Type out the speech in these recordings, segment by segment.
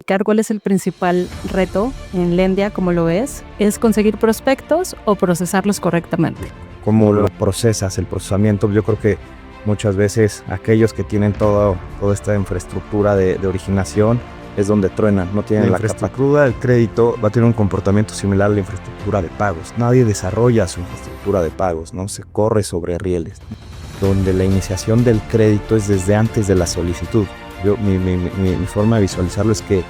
platicar cuál es el principal reto en Lendia, como lo es conseguir prospectos o procesarlos correctamente. ¿Cómo lo procesas, el procesamiento? Yo creo que muchas veces aquellos que tienen toda esta infraestructura de originación es donde truenan, no tienen la infraestructura del crédito, va a tener un comportamiento similar a la infraestructura de pagos. Nadie desarrolla su infraestructura de pagos, ¿no? Se corre sobre rieles, donde la iniciación del crédito es desde antes de la solicitud. Mi forma de visualizarlo es que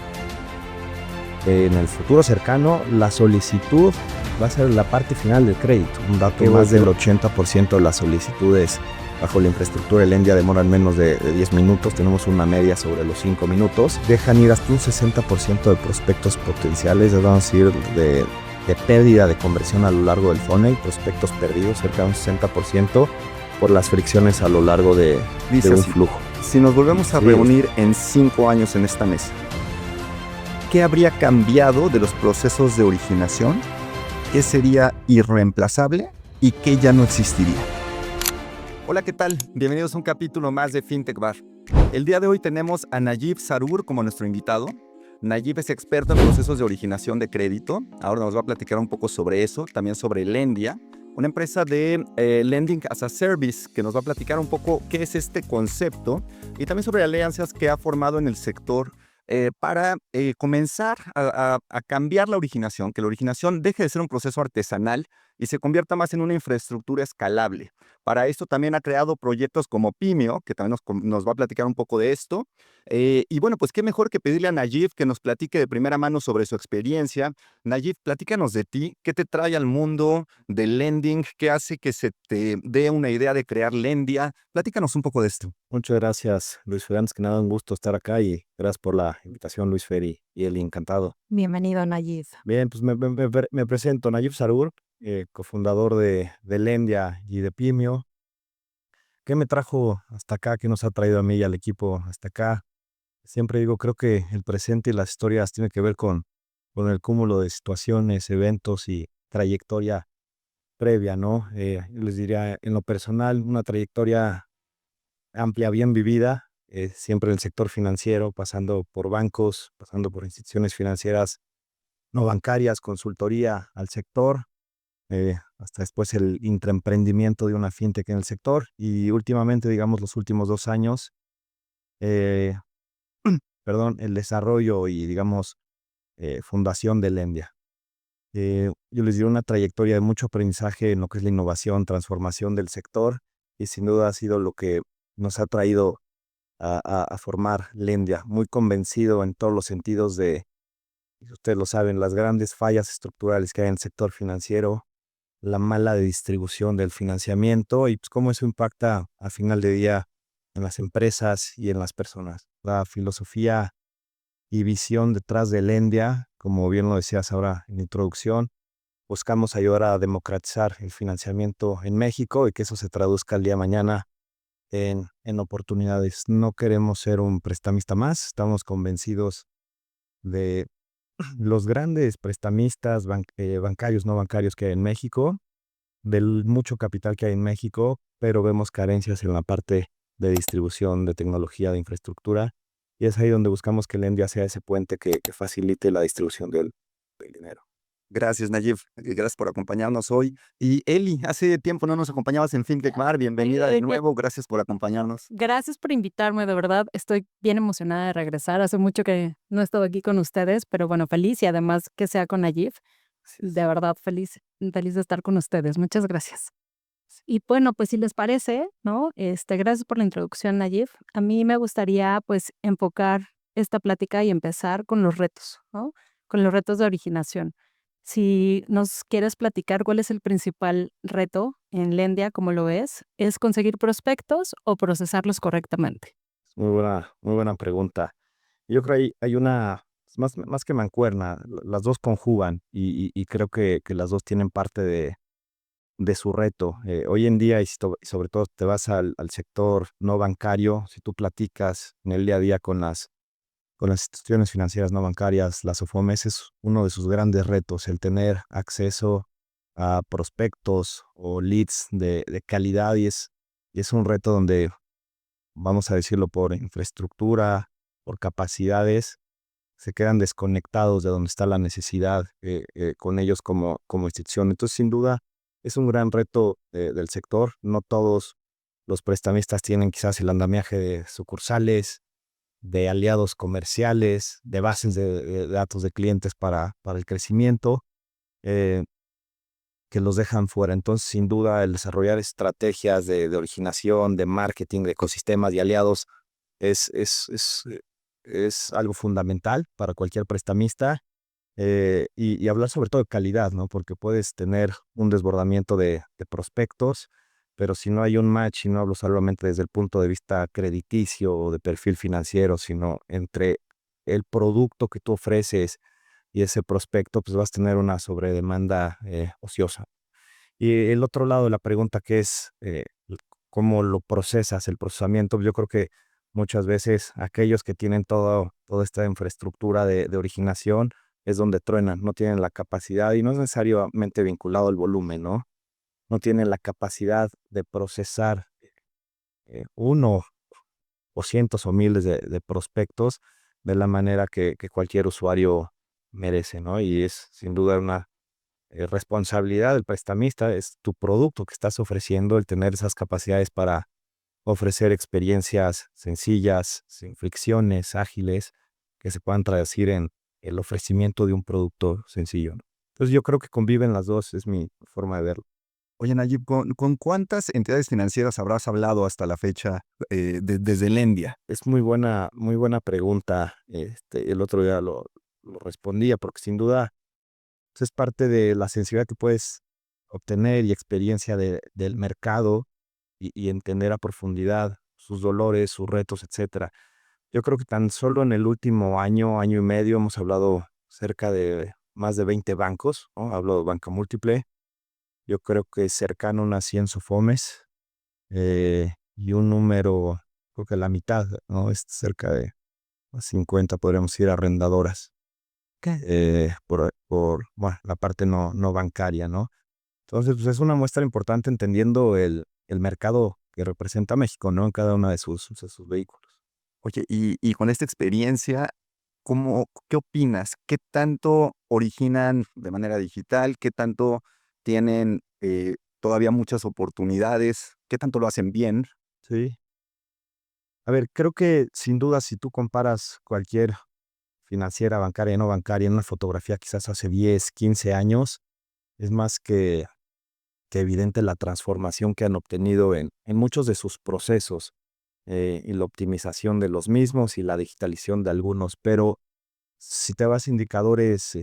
en el futuro cercano la solicitud va a ser la parte final del crédito. Un dato más del 80% de las solicitudes bajo la infraestructura de Lendia demoran menos de 10 minutos, tenemos una media sobre los 5 minutos. Dejan ir hasta un 60% de prospectos potenciales, vamos a ir de pérdida de conversión a lo largo del funnel, prospectos perdidos cerca de un 60% por las fricciones a lo largo de un flujo. Si nos volvemos a reunir en 5 años en esta mesa, ¿qué habría cambiado de los procesos de originación? ¿Qué sería irreemplazable y qué ya no existiría? Hola, ¿qué tal? Bienvenidos a un capítulo más de FinTech Bar. El día de hoy tenemos a Nayib Sarur como nuestro invitado. Nayib es experto en procesos de originación de crédito. Ahora nos va a platicar un poco sobre eso, también sobre Lendia, una empresa de Lending as a Service, que nos va a platicar un poco qué es este concepto y también sobre alianzas que ha formado en el sector para comenzar a cambiar la originación, que la originación deje de ser un proceso artesanal y se convierta más en una infraestructura escalable. Para esto también ha creado proyectos como Pimio, que también nos va a platicar un poco de esto. Y bueno, pues qué mejor que pedirle a Nayib que nos platique de primera mano sobre su experiencia. Nayib, platícanos de ti, qué te trae al mundo del lending, qué hace que se te dé una idea de crear Lendia. Platícanos un poco de esto. Muchas gracias, Luis Fer. Antes que nada, un gusto estar acá y gracias por la invitación, Luis Fer y Eli, encantado. Bienvenido, Nayib. Bien, pues me presento, Nayib Sarur, cofundador de Lendia y de Pimio. ¿Qué me trajo hasta acá? ¿Qué nos ha traído a mí y al equipo hasta acá? Siempre digo, creo que el presente y las historias tienen que ver con el cúmulo de situaciones, eventos y trayectoria previa, ¿no? Yo les diría, en lo personal, una trayectoria amplia, bien vivida, siempre en el sector financiero, pasando por bancos, pasando por instituciones financieras no bancarias, consultoría al sector, hasta después el intraemprendimiento de una fintech en el sector y últimamente, digamos, los últimos 2 años, eh, el desarrollo y, digamos, fundación de Lendia. Yo les diría una trayectoria de mucho aprendizaje en lo que es la innovación, transformación del sector y sin duda ha sido lo que nos ha traído a formar Lendia. Muy convencido en todos los sentidos de, ustedes lo saben, las grandes fallas estructurales que hay en el sector financiero, la mala distribución del financiamiento y pues, cómo eso impacta al final de día en las empresas y en las personas. La filosofía y visión detrás de Lendia, como bien lo decías ahora en la introducción, buscamos ayudar a democratizar el financiamiento en México y que eso se traduzca el día de mañana en oportunidades. No queremos ser un prestamista más, estamos convencidos de los grandes prestamistas bancarios, no bancarios que hay en México, del mucho capital que hay en México, pero vemos carencias en la parte de distribución, de tecnología, de infraestructura, y es ahí donde buscamos que Lendia sea ese puente que facilite la distribución del dinero. Gracias, Nayib. Gracias por acompañarnos hoy. Y Eli, hace tiempo no nos acompañabas en FinTech Bar. Bienvenida de nuevo. Gracias por acompañarnos. Gracias por invitarme, de verdad. Estoy bien emocionada de regresar. Hace mucho que no he estado aquí con ustedes, pero bueno, feliz y además que sea con Nayib. De verdad, feliz de estar con ustedes. Muchas gracias. Y bueno, pues si les parece, ¿no? Gracias por la introducción, Nayib. A mí me gustaría pues enfocar esta plática y empezar con los retos, ¿no? Con los retos de originación. Si nos quieres platicar cuál es el principal reto en Lendia, como lo es conseguir prospectos o procesarlos correctamente. Muy buena pregunta. Yo creo que hay una, más que mancuerna, las dos conjugan y creo que las dos tienen parte de su reto. Hoy en día, y sobre todo te vas al sector no bancario, si tú platicas en el día a día con las instituciones financieras no bancarias, las OFOMES, es uno de sus grandes retos, el tener acceso a prospectos o leads de calidad y es un reto donde, vamos a decirlo, por infraestructura, por capacidades, se quedan desconectados de donde está la necesidad con ellos como institución. Entonces, sin duda, es un gran reto del sector. No todos los prestamistas tienen quizás el andamiaje de sucursales, de aliados comerciales, de bases de datos de clientes para el crecimiento, eh, que los dejan fuera. Entonces, sin duda, el desarrollar estrategias de originación, de marketing, de ecosistemas y aliados es, es, es, eh, es algo fundamental para cualquier prestamista. Y hablar sobre todo de calidad, ¿no? Porque puedes tener un desbordamiento de prospectos, pero si no hay un match, y no hablo solamente desde el punto de vista crediticio o de perfil financiero, sino entre el producto que tú ofreces y ese prospecto, pues vas a tener una sobredemanda ociosa. Y el otro lado de la pregunta, que es cómo lo procesas, el procesamiento, yo creo que muchas veces aquellos que tienen toda esta infraestructura de originación es donde truenan, no tienen la capacidad, y no es necesariamente vinculado al volumen, ¿no? No tienen la capacidad de procesar uno o cientos o miles de prospectos de la manera que cualquier usuario merece, ¿no? Y es sin duda una responsabilidad del prestamista, es tu producto que estás ofreciendo, el tener esas capacidades para ofrecer experiencias sencillas, sin fricciones, ágiles, que se puedan traducir en el ofrecimiento de un producto sencillo, ¿no? Entonces yo creo que conviven las dos, es mi forma de verlo. Oye, Nayib, ¿con cuántas entidades financieras habrás hablado hasta la fecha desde Lendia? Es muy buena pregunta. El otro día lo respondía, porque sin duda pues, es parte de la sensibilidad que puedes obtener y experiencia del mercado y entender a profundidad sus dolores, sus retos, etcétera. Yo creo que tan solo en el último año, año y medio, hemos hablado cerca de más de 20 bancos, ¿no? Hablo de banca múltiple. Yo creo que cercano a unas 100 SOFOMES, y un número, creo que la mitad, ¿no? Es cerca de 50, podríamos decir, arrendadoras, bueno, la parte no bancaria, ¿no? Entonces, pues es una muestra importante entendiendo el mercado que representa México, ¿no? En cada una de sus vehículos. Oye, y con esta experiencia, ¿qué opinas? ¿Qué tanto originan de manera digital? ¿Qué tanto tienen todavía muchas oportunidades? ¿Qué tanto lo hacen bien? Sí. A ver, creo que sin duda si tú comparas cualquier financiera, bancaria, no bancaria, en una fotografía quizás hace 10, 15 años, es más que evidente la transformación que han obtenido en muchos de sus procesos, y la optimización de los mismos y la digitalización de algunos. Pero si te vas a indicadores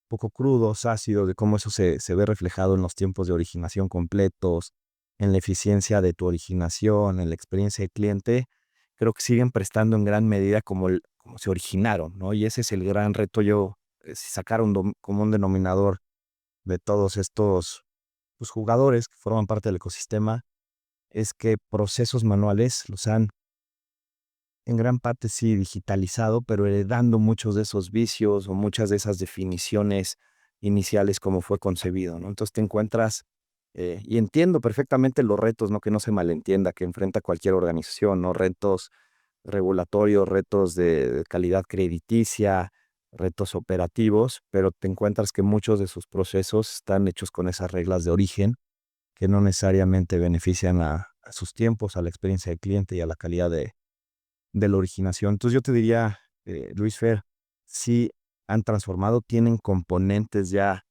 poco crudos, ácidos, de cómo eso se ve reflejado en los tiempos de originación completos, en la eficiencia de tu originación, en la experiencia del cliente, creo que siguen prestando en gran medida como se originaron, ¿no? Y ese es el gran reto. Si sacar un común denominador de todos estos pues, jugadores que forman parte del ecosistema, es que procesos manuales los han en gran parte sí digitalizado, pero heredando muchos de esos vicios o muchas de esas definiciones iniciales como fue concebido, ¿no? Entonces te encuentras, y entiendo perfectamente los retos, ¿no? Que no se malentienda, que enfrenta cualquier organización, ¿no? Retos regulatorios, retos de calidad crediticia, retos operativos, pero te encuentras que muchos de sus procesos están hechos con esas reglas de origen que no necesariamente benefician a sus tiempos, a la experiencia del cliente y a la calidad de la originación. Entonces yo te diría, Luis Fer, sí han transformado, tienen componentes ya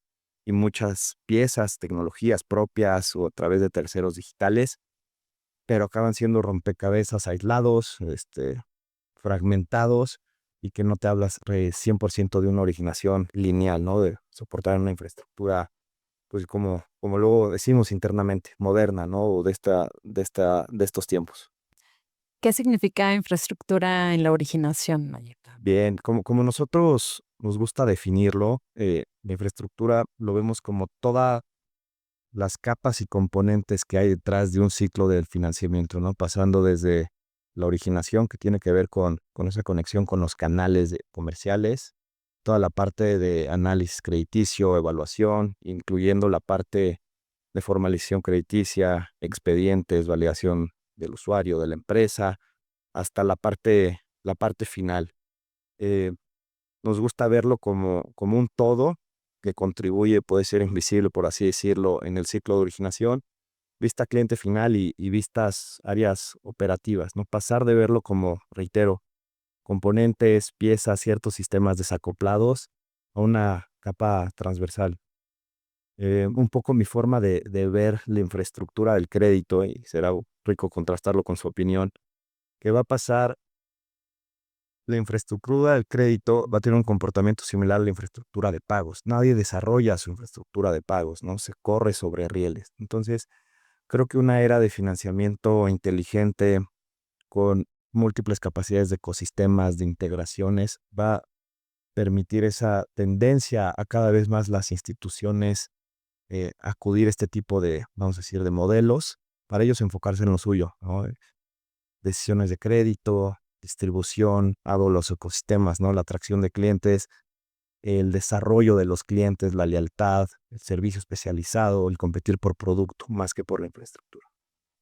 y muchas piezas, tecnologías propias o a través de terceros digitales, pero acaban siendo rompecabezas aislados, fragmentados, y que no te hablas 100% de una originación lineal, ¿no? De soportar una infraestructura, pues como luego decimos internamente, moderna, ¿no? O de estos tiempos. ¿Qué significa infraestructura en la originación, Nayib? Bien, como nosotros nos gusta definirlo, la infraestructura lo vemos como todas las capas y componentes que hay detrás de un ciclo del financiamiento, ¿no? Pasando desde la originación, que tiene que ver con esa conexión con los canales comerciales, toda la parte de análisis crediticio, evaluación, incluyendo la parte de formalización crediticia, expedientes, validación del usuario, de la empresa, hasta la parte final. eh, nos gusta verlo como un todo que contribuye, puede ser invisible, por así decirlo, en el ciclo de originación, vista cliente final y vistas áreas operativas, ¿no? Pasar de verlo como, reitero, componentes, piezas, ciertos sistemas desacoplados a una capa transversal. Un poco mi forma de ver la infraestructura del crédito, y será rico contrastarlo con su opinión, que va a pasar, la infraestructura del crédito va a tener un comportamiento similar a la infraestructura de pagos. Nadie desarrolla su infraestructura de pagos, ¿no? Se corre sobre rieles. Entonces, creo que una era de financiamiento inteligente con múltiples capacidades de ecosistemas, de integraciones, va a permitir esa tendencia a cada vez más las instituciones acudir a este tipo de, vamos a decir, de modelos, para ellos enfocarse en lo suyo, ¿no? Decisiones de crédito, distribución, hago los ecosistemas, ¿no? La atracción de clientes, el desarrollo de los clientes, la lealtad, el servicio especializado, el competir por producto más que por la infraestructura.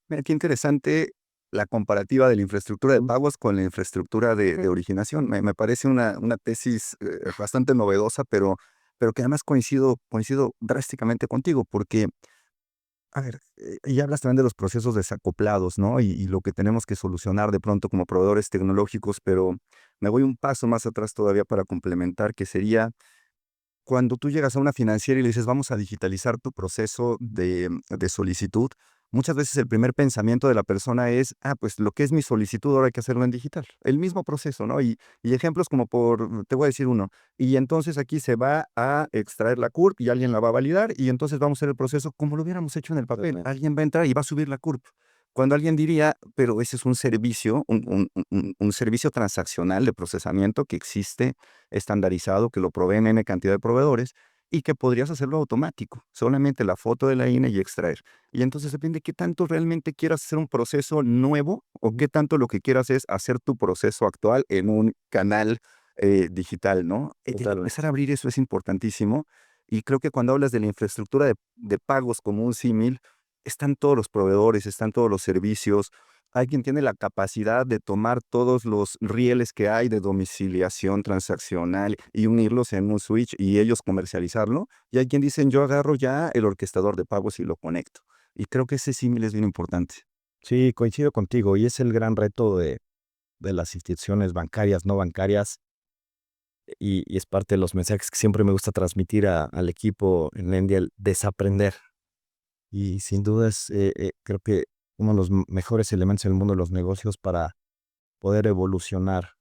Mira, qué interesante la comparativa de la infraestructura de pagos con la infraestructura de originación. Me parece una tesis bastante novedosa, pero que además coincido drásticamente contigo, porque, a ver, y hablas también de los procesos desacoplados, ¿no? Y lo que tenemos que solucionar de pronto como proveedores tecnológicos, pero me voy un paso más atrás todavía para complementar, que sería cuando tú llegas a una financiera y le dices, vamos a digitalizar tu proceso de solicitud, muchas veces el primer pensamiento de la persona es, pues lo que es mi solicitud ahora hay que hacerlo en digital. El mismo proceso, ¿no? Y ejemplos como te voy a decir uno, y entonces aquí se va a extraer la CURP y alguien la va a validar y entonces vamos a hacer el proceso como lo hubiéramos hecho en el papel. Totalmente. Alguien va a entrar y va a subir la CURP. Cuando alguien diría, pero ese es un servicio, un servicio transaccional de procesamiento que existe estandarizado, que lo proveen N cantidad de proveedores y que podrías hacerlo automático, solamente la foto de la INE y extraer. Y entonces depende qué tanto realmente quieras hacer un proceso nuevo o qué tanto lo que quieras es hacer tu proceso actual en un canal digital, ¿no? Totalmente. Empezar a abrir eso es importantísimo y creo que cuando hablas de la infraestructura de pagos como un símil, están todos los proveedores, están todos los servicios. Hay quien tiene la capacidad de tomar todos los rieles que hay de domiciliación transaccional y unirlos en un switch y ellos comercializarlo. Y hay quien dicen, yo agarro ya el orquestador de pagos y lo conecto. Y creo que ese símil es bien importante. Sí, coincido contigo, y es el gran reto de las instituciones bancarias, no bancarias, y es parte de los mensajes que siempre me gusta transmitir al equipo en Lendia, el desaprender. Y sin duda creo que uno de los mejores elementos en el mundo de los negocios para poder evolucionar.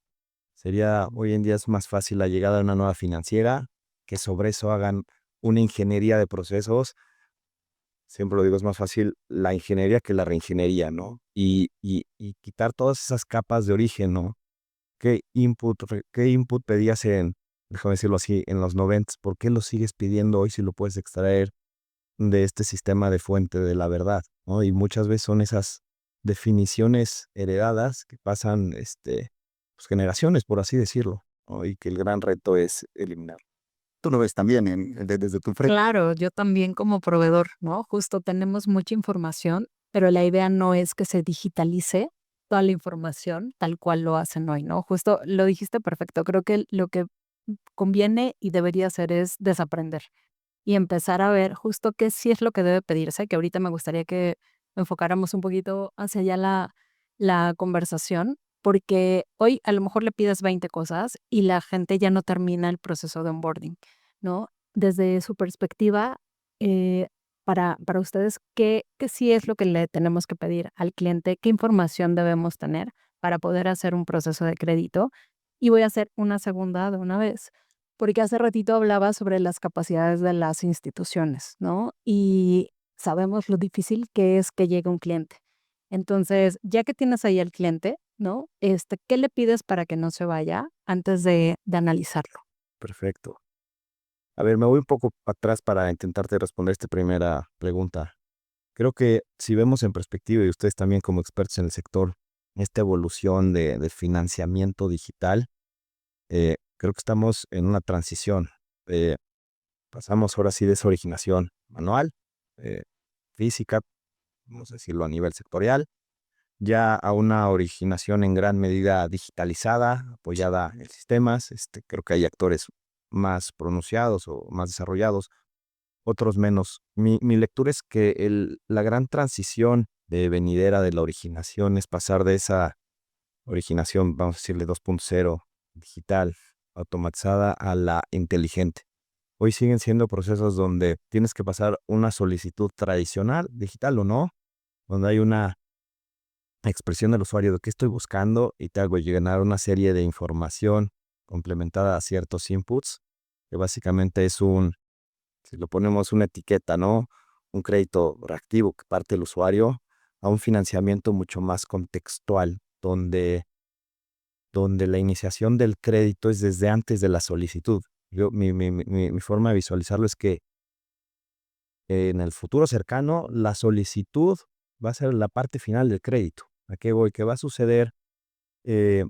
Sería, hoy en día es más fácil la llegada de una nueva financiera, que sobre eso hagan una ingeniería de procesos. Siempre lo digo, es más fácil la ingeniería que la reingeniería, ¿no? Y quitar todas esas capas de origen, ¿no? ¿Qué input pedías déjame decirlo así, en los 90? ¿Por qué lo sigues pidiendo hoy si lo puedes extraer de este sistema de fuente de la verdad, ¿no? Y muchas veces son esas definiciones heredadas que pasan, pues, generaciones, por así decirlo, ¿no? Y que el gran reto es eliminar. Tú lo ves también desde tu frente. Claro, yo también como proveedor, ¿no? Justo tenemos mucha información, pero la idea no es que se digitalice toda la información tal cual lo hacen hoy, ¿no? Justo lo dijiste perfecto. Creo que lo que conviene y debería hacer es desaprender y empezar a ver justo qué sí es lo que debe pedirse, que ahorita me gustaría que enfocáramos un poquito hacia allá la conversación, porque hoy a lo mejor le pides 20 cosas y la gente ya no termina el proceso de onboarding, ¿no? Desde su perspectiva, eh, para ustedes, ¿qué sí es lo que le tenemos que pedir al cliente? ¿Qué información debemos tener para poder hacer un proceso de crédito? Y voy a hacer una segunda de una vez, porque hace ratito hablaba sobre las capacidades de las instituciones, ¿no? Y sabemos lo difícil que es que llegue un cliente. Entonces, ya que tienes ahí al cliente, ¿no? ¿Qué le pides para que no se vaya antes de analizarlo? Perfecto. A ver, me voy un poco atrás para intentarte responder esta primera pregunta. Creo que si vemos en perspectiva, y ustedes también como expertos en el sector, esta evolución de financiamiento digital, creo que estamos en una transición. Eh, Pasamos ahora sí de esa originación manual, eh, física, vamos a decirlo a nivel sectorial, ya a una originación en gran medida digitalizada, apoyada en sistemas. Creo que hay actores más pronunciados o más desarrollados, otros menos. Mi lectura es que la gran transición de venidera de la originación es pasar de esa originación, vamos a decirle 2.0, digital, automatizada, a la inteligente. Hoy siguen siendo procesos donde tienes que pasar una solicitud tradicional, digital o no, donde hay una expresión del usuario de qué estoy buscando y te hago llenar una serie de información complementada a ciertos inputs, que básicamente es si lo ponemos una etiqueta, ¿no? Un crédito reactivo que parte del usuario a un financiamiento mucho más contextual, donde la iniciación del crédito es desde antes de la solicitud. Mi forma de visualizarlo es que en el futuro cercano la solicitud va a ser la parte final del crédito. ¿A qué voy? ¿Qué va a suceder eh,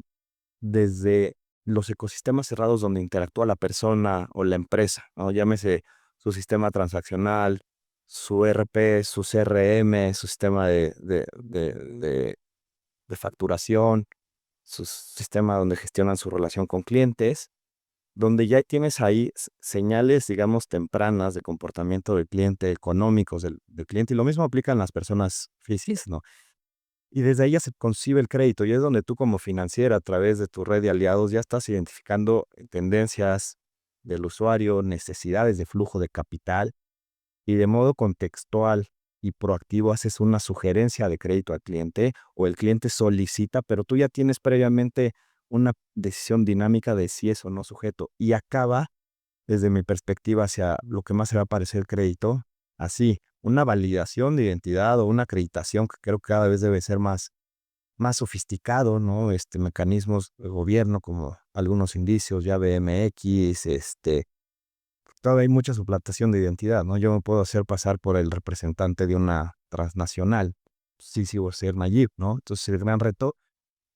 desde los ecosistemas cerrados donde interactúa la persona o la empresa, ¿no? Llámese su sistema transaccional, su ERP, su CRM, su sistema de facturación, su sistema donde gestionan su relación con clientes, donde ya tienes ahí señales, digamos, tempranas de comportamiento del cliente, económicos del cliente, y lo mismo aplica en las personas físicas, ¿no? Y desde ahí ya se concibe el crédito, y es donde tú como financiera, a través de tu red de aliados, ya estás identificando tendencias del usuario, necesidades de flujo de capital, y de modo contextual y proactivo haces una sugerencia de crédito al cliente, o el cliente solicita, pero tú ya tienes previamente una decisión dinámica de si es o no sujeto, y acaba, desde mi perspectiva, hacia lo que más se va a parecer crédito, así, una validación de identidad o una acreditación que creo que cada vez debe ser más sofisticado, ¿no? Mecanismos de gobierno como algunos indicios, ya BMX, todavía hay mucha suplantación de identidad, ¿no? Yo me puedo hacer pasar por el representante de una transnacional, sí sigo a ser Nayib, ¿no? Entonces el gran reto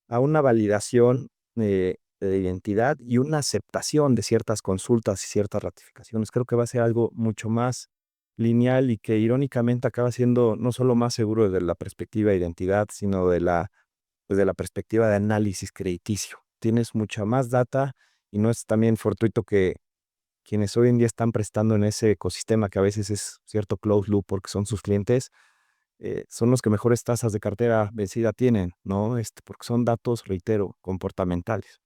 a una validación de identidad y una aceptación de ciertas consultas y ciertas ratificaciones. Creo que va a ser algo mucho más lineal y que irónicamente acaba siendo no solo más seguro desde la perspectiva de identidad, sino desde la perspectiva de análisis crediticio. Tienes mucha más data y no es también fortuito que quienes hoy en día están prestando en ese ecosistema que a veces es cierto closed loop porque son sus clientes, son los que mejores tasas de cartera vencida tienen, ¿no? Porque son datos, reitero, comportamentales.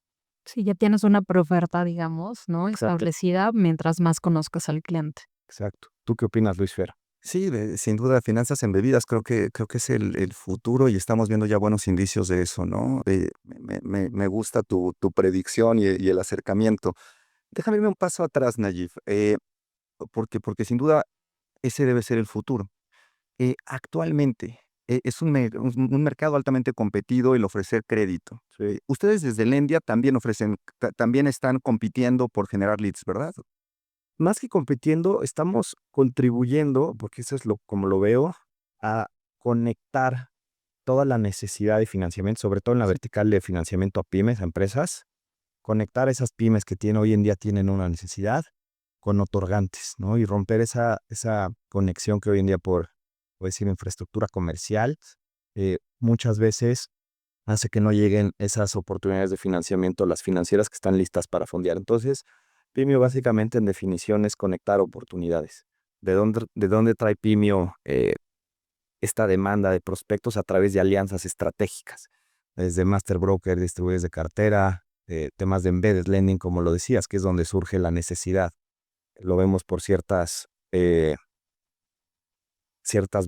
Sí, ya tienes una preoferta, digamos, ¿no? Exacto. Establecida mientras más conozcas al cliente. Exacto. ¿Tú qué opinas, Luis Fer? Sí, sin duda, finanzas embebidas creo que es el futuro y estamos viendo ya buenos indicios de eso, ¿no? Me gusta tu predicción y el acercamiento. Déjame irme un paso atrás, Nayib, porque sin duda ese debe ser el futuro. Actualmente es un mercado altamente competido el ofrecer crédito. Sí. Ustedes desde Lendia también también están compitiendo por generar leads, ¿verdad? Más que compitiendo, estamos contribuyendo, porque eso es como lo veo, a conectar toda la necesidad de financiamiento, sobre todo en la vertical de financiamiento a pymes, a empresas, conectar esas pymes que hoy en día tienen una necesidad con otorgantes, ¿no? Y romper esa conexión que hoy en día voy a decir, infraestructura comercial, muchas veces hace que no lleguen esas oportunidades de financiamiento a las financieras que están listas para fondear. Entonces, Pimio básicamente en definición es conectar oportunidades. ¿De dónde trae Pimio esta demanda de prospectos? A través de alianzas estratégicas, desde Master Broker, distribuidores de cartera, temas de embedded lending, como lo decías, que es donde surge la necesidad. Lo vemos por ciertas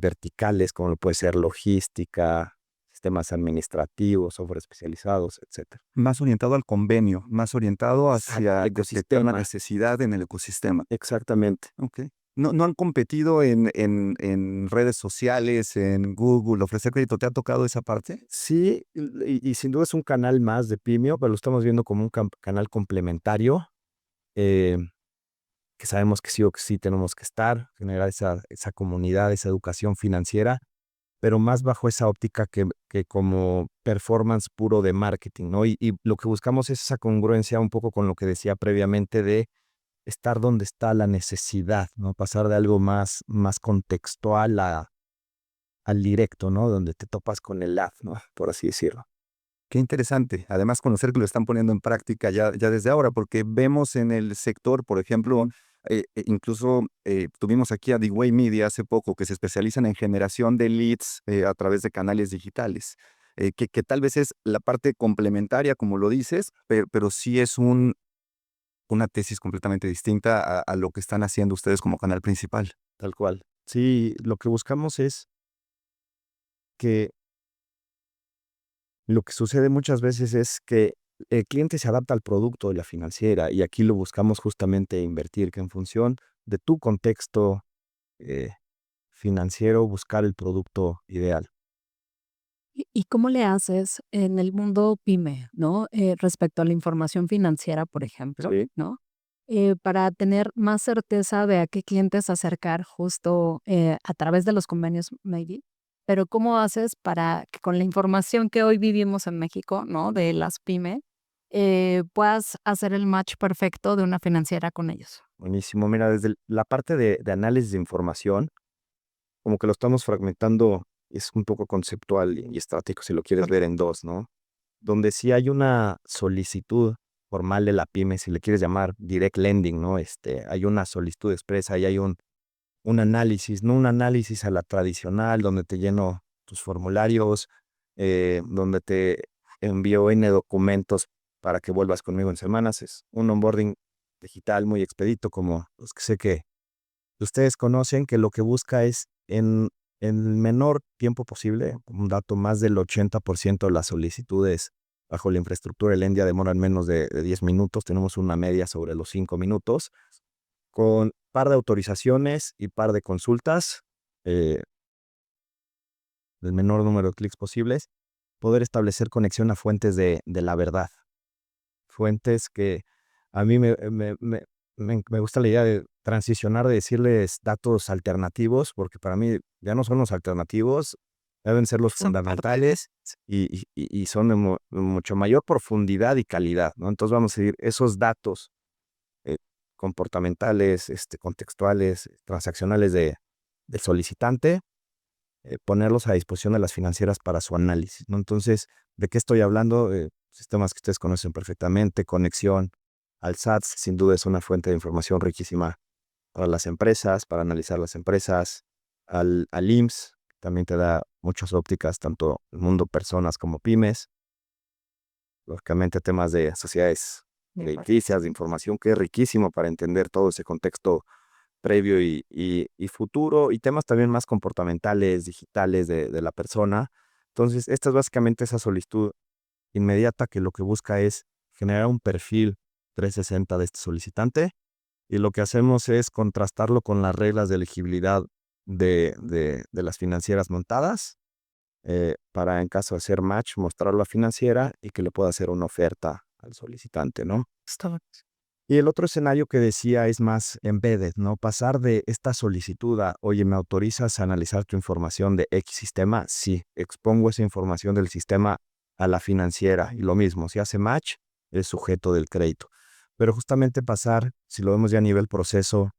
verticales, como lo puede ser logística, sistemas administrativos, software especializados, etcétera. Más orientado al convenio, más orientado hacia Al detectar una ecosistema. necesidad en el ecosistema. Exactamente. Ok. No han competido en redes sociales, en Google, ofrecer crédito. ¿Te ha tocado esa parte? Sí, y sin duda es un canal más de Pimio, pero lo estamos viendo como un canal complementario, eh, que sabemos que sí tenemos que estar, generar esa comunidad, esa educación financiera, pero más bajo esa óptica que como performance puro de marketing, ¿no? Y lo que buscamos es esa congruencia un poco con lo que decía previamente de estar donde está la necesidad, ¿no? Pasar de algo más contextual al directo, ¿no? Donde te topas con el ad, ¿no? Por así decirlo. Qué interesante. Además, conocer que lo están poniendo en práctica ya desde ahora, porque vemos en el sector, por ejemplo, incluso tuvimos aquí a The Way Media hace poco, que se especializan en generación de leads a través de canales digitales, que tal vez es la parte complementaria, como lo dices, pero sí es una tesis completamente distinta a lo que están haciendo ustedes como canal principal. Tal cual. Sí, lo que buscamos es que lo que sucede muchas veces es que el cliente se adapta al producto de la financiera y aquí lo buscamos justamente invertir, que en función de tu contexto eh, financiero, buscar el producto ideal. ¿Y cómo le haces en el mundo pyme, ¿no? Respecto a la información financiera, por ejemplo, Sí. ¿no? Para tener más certeza de a qué clientes acercar justo a través de los convenios, maybe. Pero ¿cómo haces para que con la información que hoy vivimos en México, ¿no? De las pyme, puedas hacer el match perfecto de una financiera con ellos? Buenísimo. Mira, desde la parte de análisis de información, como que lo estamos fragmentando, es un poco conceptual y estático si lo quieres ver en dos, ¿no? Donde sí hay una solicitud formal de la pyme, si le quieres llamar direct lending, ¿no? Hay una solicitud expresa y hay un análisis, no un análisis a la tradicional, donde te lleno tus formularios, donde te envío N documentos para que vuelvas conmigo en semanas. Es un onboarding digital muy expedito, como los que sé que ustedes conocen, que lo que busca es en el menor tiempo posible, un dato, más del 80% de las solicitudes bajo la infraestructura de Lendia demoran menos de 10 minutos, tenemos una media sobre los 5 minutos, con par de autorizaciones y par de consultas, eh, el menor número de clics posibles, poder establecer conexión a fuentes de la verdad. Fuentes que a mí me gusta la idea de transicionar, de decirles datos alternativos, porque para mí ya no son los alternativos, deben ser los Son fundamentales y son de mucho mayor profundidad y calidad, ¿no? Entonces vamos a seguir esos datos eh, comportamentales, contextuales, transaccionales del solicitante, ponerlos a disposición de las financieras para su análisis, ¿no? Entonces, ¿de qué estoy hablando? Sistemas que ustedes conocen perfectamente, conexión al SAT, sin duda es una fuente de información riquísima para las empresas, para analizar las empresas, al IMSS, también te da muchas ópticas, tanto el mundo personas como pymes, lógicamente temas de sociedades crediticias, de información, que es riquísimo para entender todo ese contexto previo y futuro, y temas también más comportamentales, digitales de la persona. Entonces, esta es básicamente esa solicitud inmediata que lo que busca es generar un perfil 360 de este solicitante, y lo que hacemos es contrastarlo con las reglas de elegibilidad de las financieras montadas, para, en caso de hacer match, mostrarlo a la financiera y que le pueda hacer una oferta al solicitante, ¿no? Está Y el otro escenario que decía es más embedded, ¿no? Pasar de esta solicitud a, oye, ¿me autorizas a analizar tu información de X sistema? Sí, expongo esa información del sistema a la financiera y lo mismo, si hace match, es sujeto del crédito. Pero justamente pasar, si lo vemos ya a nivel proceso,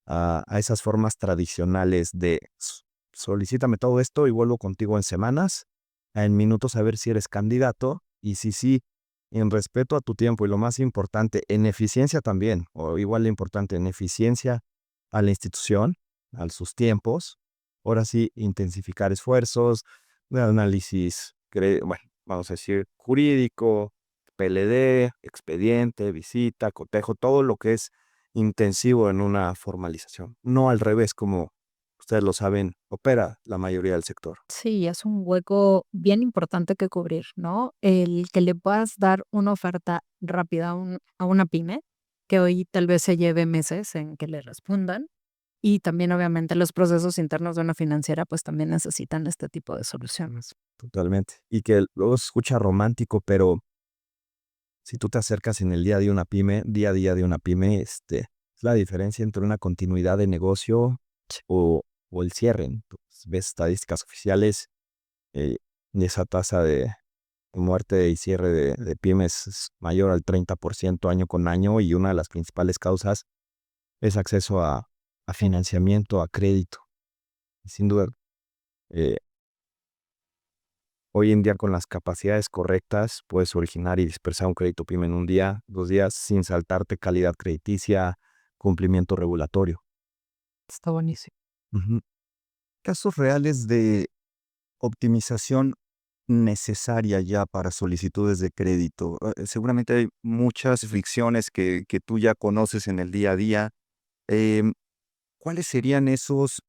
a esas formas tradicionales de solicítame todo esto y vuelvo contigo en semanas, en minutos a ver si eres candidato y si sí, en respeto a tu tiempo y lo más importante, en eficiencia también, o igual de importante, en eficiencia a la institución, a sus tiempos. Ahora sí, intensificar esfuerzos, de análisis, bueno, vamos a decir, jurídico, PLD, expediente, visita, cotejo, todo lo que es intensivo en una formalización. No al revés, como ustedes lo saben, opera la mayoría del sector. Sí, es un hueco bien importante que cubrir, ¿no? El que le puedas dar una oferta rápida a una pyme, que hoy tal vez se lleve meses en que le respondan. Y también, obviamente, los procesos internos de una financiera, pues también necesitan este tipo de soluciones. Totalmente. Y que luego se escucha romántico, pero si tú te acercas en el día a día a día de una pyme, es la diferencia entre una continuidad de negocio o el cierre. Entonces, ves estadísticas oficiales, eh, y esa tasa de muerte y cierre de pymes es mayor al 30% año con año, y una de las principales causas es acceso a financiamiento, a crédito. Y sin duda, Eh, Hoy en día con las capacidades correctas puedes originar y dispersar un crédito PYME en un día, 2 días, sin saltarte calidad crediticia, cumplimiento regulatorio. Está buenísimo. Ujú. Casos reales de optimización necesaria ya para solicitudes de crédito. Seguramente hay muchas fricciones que tú ya conoces en el día a día. Em, ¿Cuáles serían esos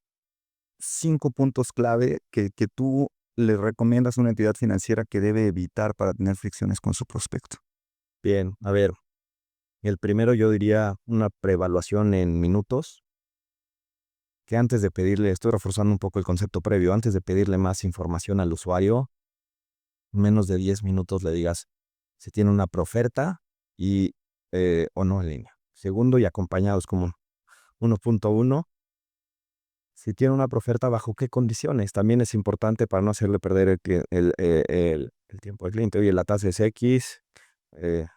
5 puntos clave que tú le recomiendas a una entidad financiera que debe evitar para tener fricciones con su prospecto? Bien, a ver, el primero yo diría una preevaluación en minutos, que antes de pedirle, estoy reforzando un poco el concepto previo, antes de pedirle más información al usuario, menos de 10 minutos le digas si tiene una proferta y o no en línea. Segundo, y acompañados como 1.1, si tiene una proferta, ¿bajo qué condiciones? También es importante para no hacerle perder el tiempo al cliente. Oye, la tasa es X, eh,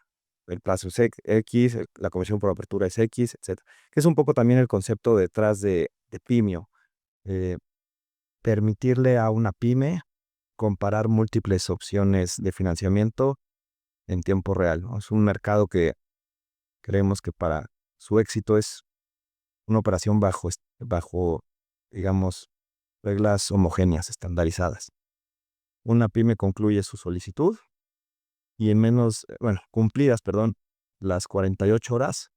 el plazo es X, la comisión por apertura es X, etcétera. Que es un poco también el concepto detrás de Pimio. Eh, Permitirle a una pyme comparar múltiples opciones de financiamiento en tiempo real, ¿no? Es un mercado que creemos que para su éxito es una operación bajo, digamos, reglas homogéneas, estandarizadas. Una pyme concluye su solicitud y en cumplidas, perdón, las 48 horas,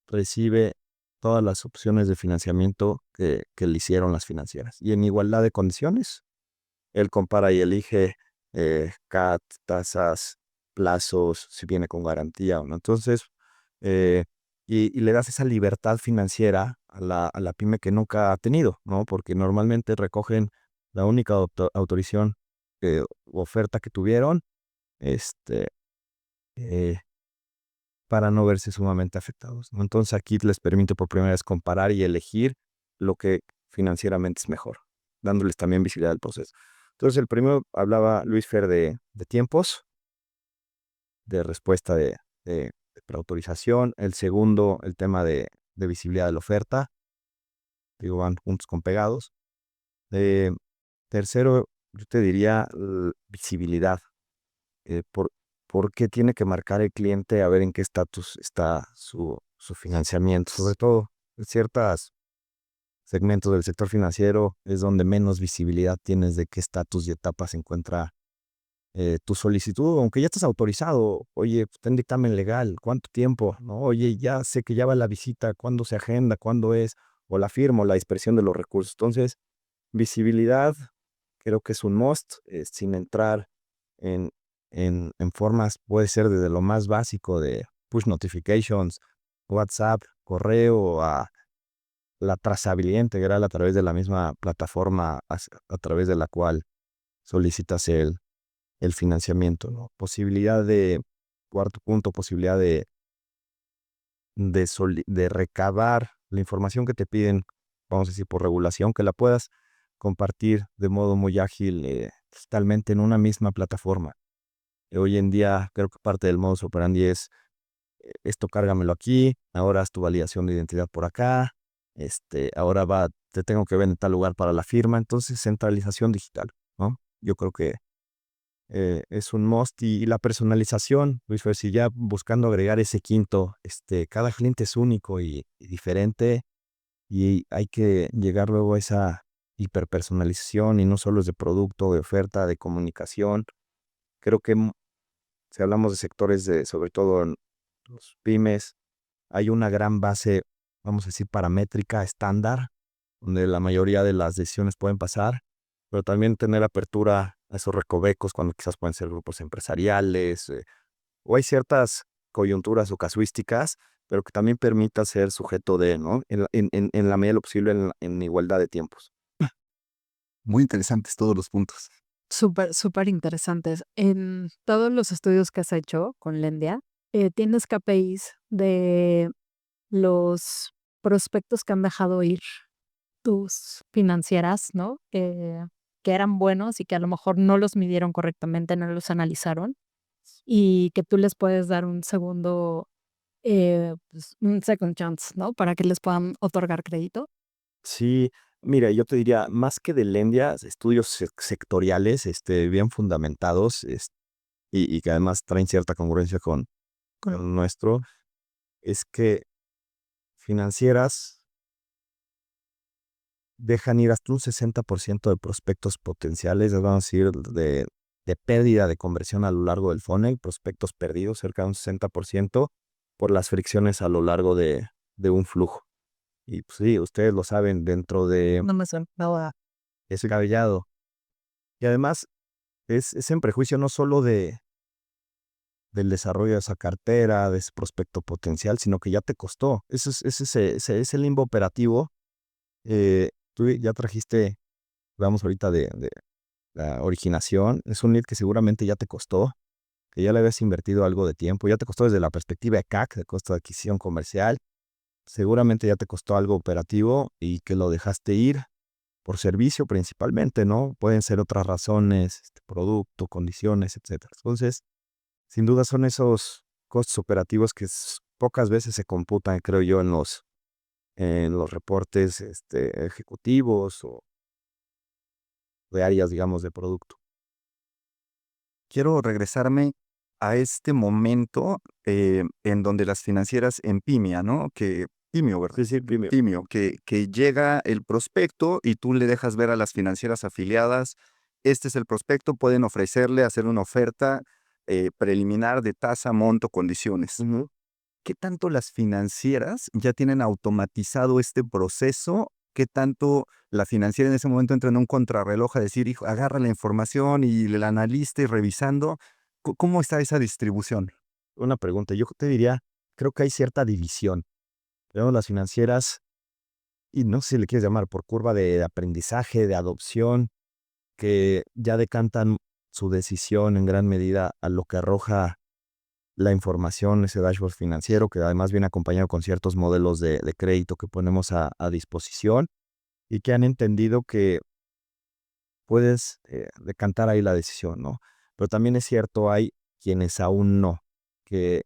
recibe todas las opciones de financiamiento que le hicieron las financieras. Y en igualdad de condiciones, él compara y elige CAT, tasas, plazos, si viene con garantía o no. Entonces, eh, y le das esa libertad financiera a la pyme que nunca ha tenido, ¿no? Porque normalmente recogen la única autorización, oferta que tuvieron, este, eh, para no verse sumamente afectados, ¿no? Entonces aquí les permite por primera vez comparar y elegir lo que financieramente es mejor, dándoles también visibilidad al proceso. Entonces el primero hablaba Luis Fer de tiempos, de respuesta de preautorización. El segundo, el tema de visibilidad de la oferta. Digo, van juntos con pegados. Tercero, yo te diría visibilidad. eh, por, ¿Por qué tiene que marcar el cliente a ver en qué estatus está su financiamiento? Sobre todo en ciertos segmentos del sector financiero es donde menos visibilidad tienes de qué estatus y etapa se encuentra tu solicitud, aunque ya estás autorizado. Oye, pues, ten dictamen legal, ¿cuánto tiempo? ¿No? Oye, ya sé que ya va la visita, ¿cuándo se agenda? ¿Cuándo es? O la firma, o la dispersión de los recursos. Entonces, visibilidad creo que es un must, sin entrar en, en formas, puede ser desde lo más básico de push notifications, WhatsApp, correo, a la trazabilidad integral a través de la misma plataforma a través de la cual solicitas el financiamiento, ¿no? Cuarto punto, posibilidad de recabar la información que te piden, vamos a decir, por regulación, que la puedas compartir de modo muy ágil, digitalmente en una misma plataforma. Hoy en día creo que parte del modus operandi es esto cárgamelo aquí, ahora haz tu validación de identidad por acá, ahora te tengo que ver en tal lugar para la firma. Entonces, centralización digital, ¿no? Yo creo que es un must, y la personalización, Luis Fer, si ya buscando agregar ese quinto, cada cliente es único y diferente, y hay que llegar luego a esa hiperpersonalización, y no solo es de producto, de oferta, de comunicación. Creo que si hablamos de sectores sobre todo en los pymes, hay una gran base, vamos a decir, paramétrica estándar, donde la mayoría de las decisiones pueden pasar, pero también tener apertura a esos recovecos cuando quizás pueden ser grupos empresariales, o hay ciertas coyunturas o casuísticas, pero que también permita ser sujeto de, ¿no? En la medida de lo posible, en igualdad de tiempos. Muy interesantes todos los puntos. Súper, súper interesantes. En todos los estudios que has hecho con Lendia, tienes KPIs de los prospectos que han dejado ir tus financieras, ¿no? Que eran buenos y que a lo mejor no los midieron correctamente, no los analizaron, y que tú les puedes dar un segundo, pues, un second chance, ¿no? Para que les puedan otorgar crédito. Sí, Mira, yo te diría, más que de Lendia, estudios sectoriales, bien fundamentados, y que además traen cierta congruencia con el nuestro, es que financieras dejan ir hasta un 60% de prospectos potenciales, vamos a decir, de pérdida de conversión a lo largo del funnel, prospectos perdidos, cerca de un 60% por las fricciones a lo largo de un flujo. Y pues sí, ustedes lo saben, dentro de No me sonaba. ese cabellado. Y además es en prejuicio no solo del desarrollo de esa cartera, de ese prospecto potencial, sino que ya te costó. Ese limbo operativo. Tú ya trajiste, vamos ahorita de la originación, es un lead que seguramente ya te costó, que ya le habías invertido algo de tiempo, ya te costó desde la perspectiva de CAC, de costo de adquisición comercial, seguramente ya te costó algo operativo y que lo dejaste ir por servicio principalmente, ¿no? Pueden ser otras razones, producto, condiciones, etcétera. Entonces, sin duda son esos costos operativos que pocas veces se computan, creo yo, en los reportes ejecutivos o de áreas, digamos, de producto. Quiero regresarme a este momento en donde las financieras en Pimia, ¿no? Pimio, ¿verdad? Sí, sí, primero. Pimio, que llega el prospecto y tú le dejas ver a las financieras afiliadas, este es el prospecto, pueden ofrecerle, hacer una oferta preliminar de tasa, monto, condiciones. Ujú. ¿Qué tanto las financieras ya tienen automatizado este proceso? ¿Qué tanto la financiera en ese momento entra en un contrarreloj a decir, hijo, agarra la información y la analista y revisando? ¿Cómo está esa distribución? Una pregunta, yo te diría, creo que hay cierta división. Tenemos las financieras, y no sé si le quieres llamar por curva de aprendizaje, de adopción, que ya decantan su decisión en gran medida a lo que arroja la información, ese dashboard financiero, que además viene acompañado con ciertos modelos de crédito que ponemos a disposición y que han entendido que puedes decantar ahí la decisión, ¿no? Pero también es cierto, hay quienes aún no, que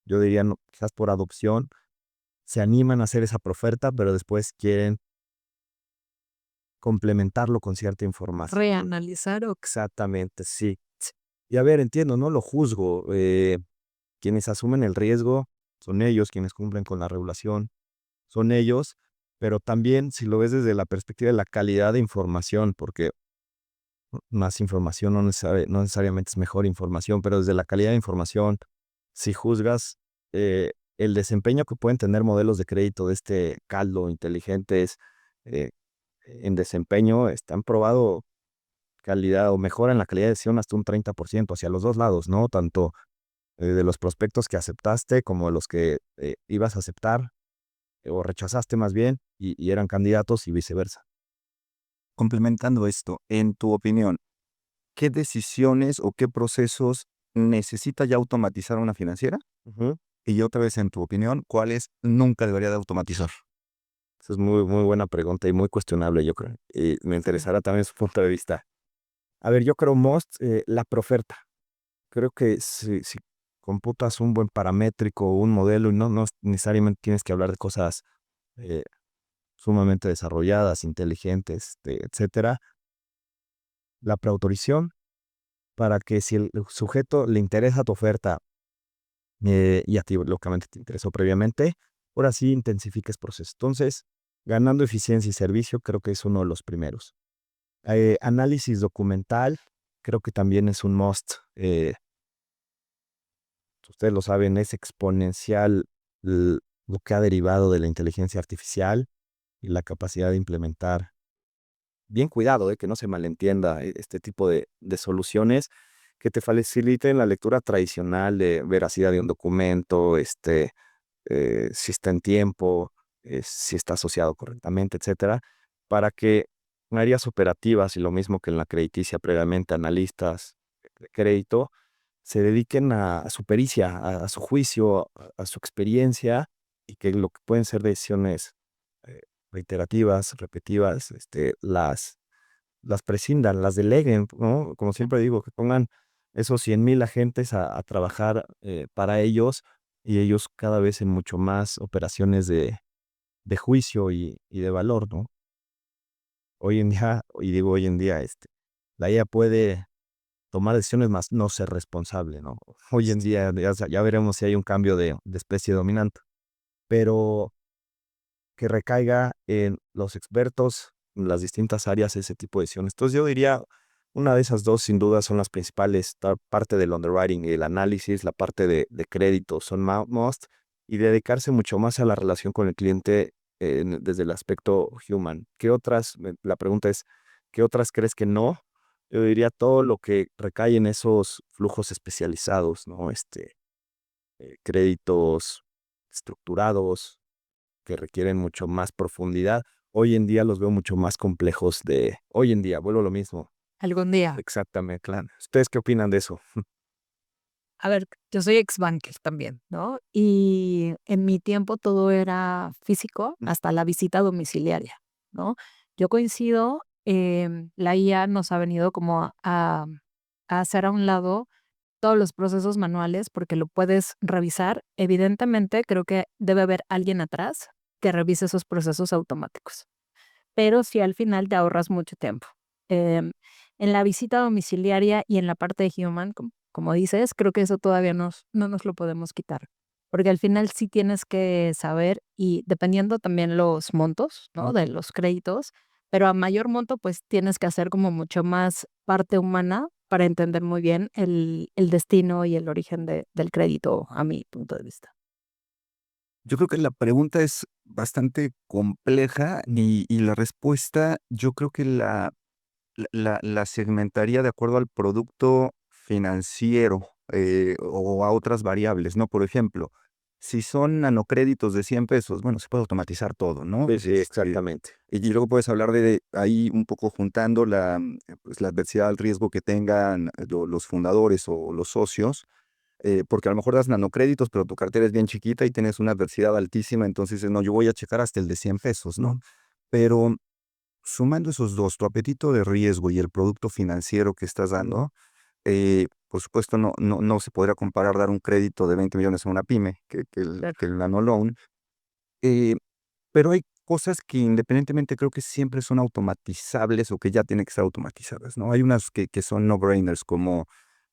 yo diría, no, quizás por adopción, se animan a hacer esa proferta, pero después quieren complementarlo con cierta información. Reanalizar o Exactamente, sí. Y a ver, entiendo, no lo juzgo. Quienes asumen el riesgo son ellos, quienes cumplen con la regulación son ellos, pero también si lo ves desde la perspectiva de la calidad de información, porque más información no necesariamente es mejor información, pero desde la calidad de información, si juzgas el desempeño que pueden tener modelos de crédito de este caldo inteligentes eh, en desempeño, están probado calidad o mejora en la calidad de decisión hasta un 30% hacia los dos lados, ¿no? Tanto de los prospectos que aceptaste como de los que ibas a aceptar o rechazaste más bien y eran candidatos y viceversa. Complementando esto, en tu opinión, ¿qué decisiones o qué procesos necesita ya automatizar una financiera? Ujú. Y otra vez, en tu opinión, ¿cuáles nunca debería de automatizar? Esa es muy, muy buena pregunta y muy cuestionable, yo creo. Y me interesará también su punto de vista. A ver, yo creo most la proferta. Creo que si computas un buen paramétrico, un modelo, y no necesariamente tienes que hablar de cosas eh, sumamente desarrolladas, inteligentes, etcétera, la preautorización para que si el sujeto le interesa tu oferta y a ti lógicamente te interesó previamente, ahora sí intensifiques proceso. Entonces, ganando eficiencia y servicio, creo que es uno de los primeros. Análisis documental, creo que también es un must. Ustedes lo saben, es exponencial lo que ha derivado de la inteligencia artificial y la capacidad de implementar, bien cuidado, que no se malentienda, este tipo de soluciones que te faciliten la lectura tradicional de veracidad de un documento, si está en tiempo, si está asociado correctamente, etcétera, para que en áreas operativas y lo mismo que en la crediticia previamente, analistas de crédito, se dediquen a su pericia, a su juicio, a su experiencia y que lo que pueden ser decisiones eh, reiterativas, repetitivas, las prescindan, las deleguen, ¿no? Como siempre digo, que pongan esos 100,000 agentes a trabajar para ellos y ellos cada vez en mucho más operaciones de juicio y de valor, ¿no? hoy en día, y digo hoy en día, la IA puede tomar decisiones más no ser responsable, ¿no? Hoy en día ya veremos si hay un cambio de especie dominante, pero que recaiga en los expertos en las distintas áreas ese tipo de decisiones. Entonces yo diría, una de esas dos sin duda son las principales, parte del underwriting y el análisis, la parte de crédito son must, y dedicarse mucho más a la relación con el cliente desde el aspecto human. ¿Qué otras? La pregunta es, ¿qué otras crees que no? Yo diría todo lo que recae en esos flujos especializados, ¿no? Créditos estructurados, que requieren mucho más profundidad. Hoy en día los veo mucho más complejos hoy en día, vuelvo a lo mismo. Algún día. Exactamente, claro. ¿Ustedes qué opinan de eso? A ver, yo soy ex banker también, ¿no? Y en mi tiempo todo era físico hasta la visita domiciliaria, ¿no? Yo coincido, la IA nos ha venido como a hacer a un lado todos los procesos manuales porque lo puedes revisar. Evidentemente, creo que debe haber alguien atrás que revise esos procesos automáticos, pero sí al final te ahorras mucho tiempo. Em, en la visita domiciliaria y en la parte de human, como dices, creo que eso todavía no nos lo podemos quitar, porque al final sí tienes que saber y dependiendo también los montos, ¿no? De los créditos, pero a mayor monto, pues tienes que hacer como mucho más parte humana para entender muy bien el destino y el origen del crédito, a mi punto de vista. Yo creo que la pregunta es bastante compleja y la respuesta yo creo que la segmentaría de acuerdo al producto financiero, o a otras variables, ¿no? Por ejemplo, si son nanocréditos de 100 pesos, bueno, se puede automatizar todo, ¿no? Sí, sí, exactamente. Y luego puedes hablar de ahí un poco juntando pues, la adversidad al riesgo que tengan los fundadores o los socios, porque a lo mejor das nanocréditos, pero tu cartera es bien chiquita y tienes una adversidad altísima, entonces dices, no, yo voy a checar hasta el de 100 pesos, ¿no? Pero sumando esos dos, tu apetito de riesgo y el producto financiero que estás dando, por supuesto, no se podría comparar dar un crédito de 20 millones a una pyme Claro. que el nano loan. eh, pero hay cosas que independientemente creo que siempre son automatizables o que ya tienen que ser automatizadas, ¿no? Hay unas que son no-brainers como